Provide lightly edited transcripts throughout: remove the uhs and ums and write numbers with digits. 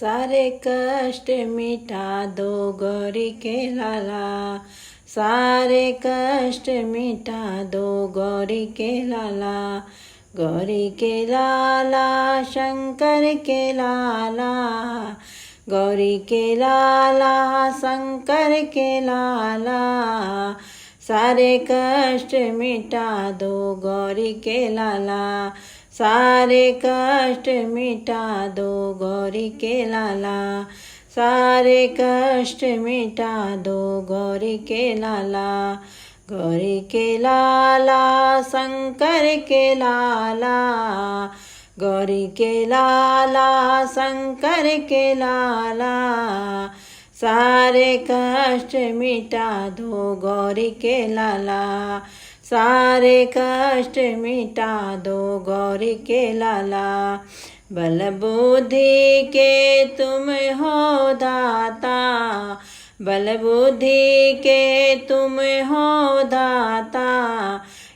सारे कष्ट मिटा दो गौरी के लाला, सारे कष्ट मिटा दो गौरी के लाला। गौरी के लाला शंकर के लाला, गौरी के लाला शंकर के लाला। सारे कष्ट मिटा दो गौरी के लाला, सारे कष्ट मिटा दो गौरी के लाला। सारे कष्ट मिटा दो गौरी के लाला। गौरी के लाला शंकर के लाला, गौरी के लाला शंकर के लाला। सारे कष्ट मिटा दो गौरी के लाला, सारे कष्ट मिटा दो गौरी के लाला। बल बुद्धि के तुम हो दाता, बल बुद्धि के तुम हो दाता।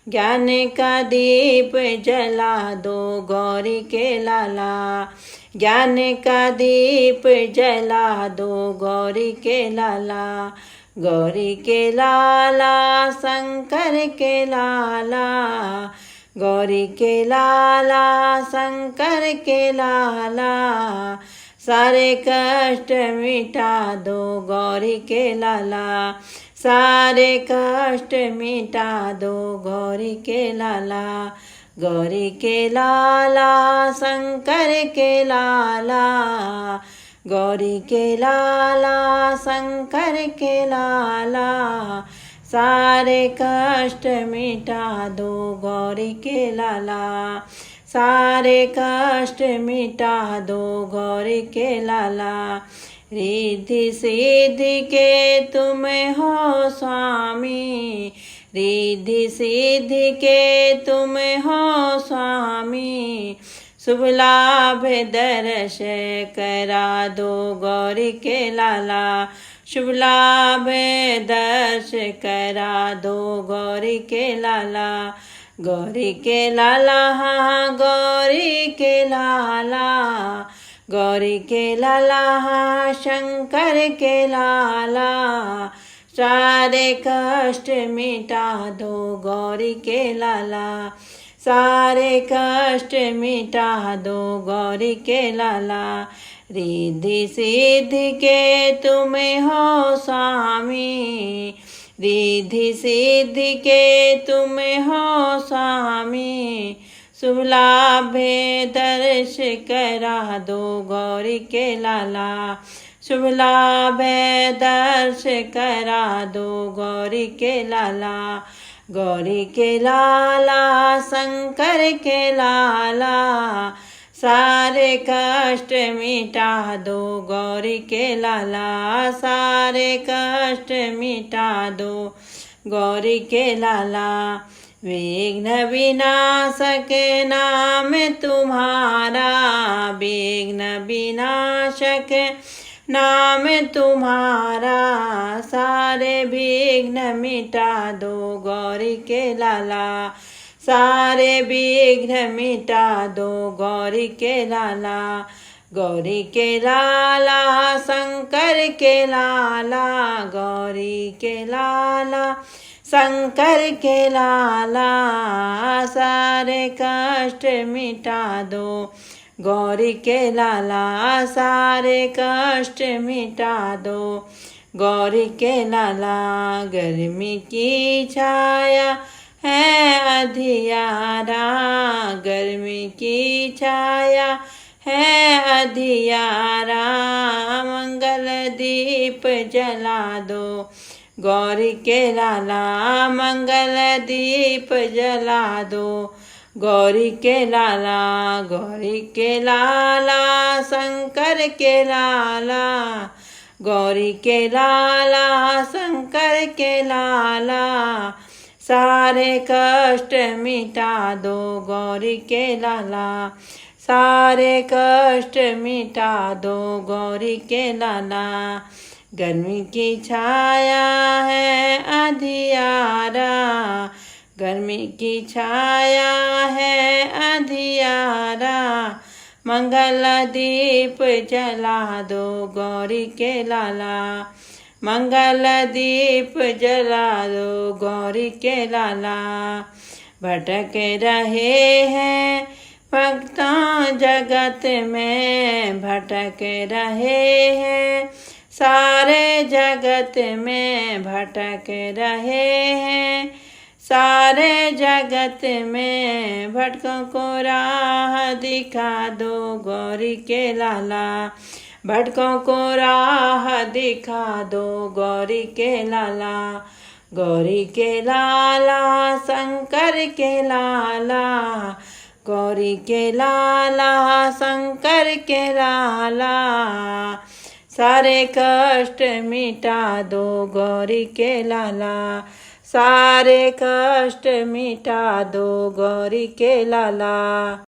ज्ञान का दीप जला दो गौरी के लाला, ज्ञान का दीप जला दो गौरी के लाला। गौरी के लाला शंकर के लाला, गौरी के लाला शंकर के लाला। सारे कष्ट मिटा दो गौरी के लाला, सारे कष्ट मिटा दो गौरी के लाला। गौरी के लाला शंकर के लाला, गौरी के लाला शंकर के लाला। सारे कष्ट मिटा दो गौरी के लाला, सारे कष्ट मिटा दो गौरी के लाला। रिद्धि सिद्धि के तुम हो स्वामी, रिद्धि सिद्धि के तुम हो स्वामी। शुभ लाभ दर्श करा दो गौरी के लाला, शुभ लाभ दर्श करा दो गौरी के लाला। गौरी के लाला हाँ गौरी के लाला, गौरी के लाला हाँ शंकर के लाला। सारे कष्ट मिटा दो गौरी के लाला, सारे कष्ट मिटा दो गौरी के लाला। रिद्धि सिद्धि के तुम हो स्वामी, रिद्धि सिद्धि के तुम हो स्वामी। शुभ लाभ दर्श करा दो गौरी के लाला, शुभ लाभ दर्श करा दो गौरी के लाला। गौरी के लाला शंकर के लाला, सारे कष्ट मिटा दो गौरी के लाला, सारे कष्ट मिटा दो गौरी के लाला। विघ्न विनाशक नाम तुम्हारा, विघ्न विनाशक नाम तुम्हारा। सारे विघ्न मिटा दो गौरी के लाला, सारे विघ्न मिटा दो गौरी के लाला। गौरी के लाला शंकर के लाला, गौरी के लाला शंकर के लाला। सारे कष्ट मिटा दो गौरी के लाला, सारे कष्ट मिटा दो गौरी के लाला। गर्मी की छाया है अधियारा, गर्मी की छाया है अधियारा। मंगल दीप जला दो गौरी के लाला, मंगल दीप जला दो गौरी के लाला। गौरी के लाला शंकर के लाला, गौरी के लाला शंकर के लाला। सारे कष्ट मिटा दो गौरी के लाला, सारे कष्ट मिटा दो गौरी के लाला। गर्मी की छाया है अधियारा, गर्मी की छाया है अधियारा। मंगल दीप जला दो गौरी के लाला। मंगल दीप जला दो गौरी के लाला। भटक रहे हैं भक्तों जगत में, भटक रहे हैं सारे जगत में, भटक रहे हैं सारे जगत में। भटकों को राह दिखा दो गौरी के लाला। भटकों को राह दिखा दो गौरी के लाला। गौरी के लाला शंकर के लाला, गौरी के लाला शंकर के लाला। सारे कष्ट मिटा दो गौरी के लाला। सारे कष्ट मिटा दो गौरी के लाला।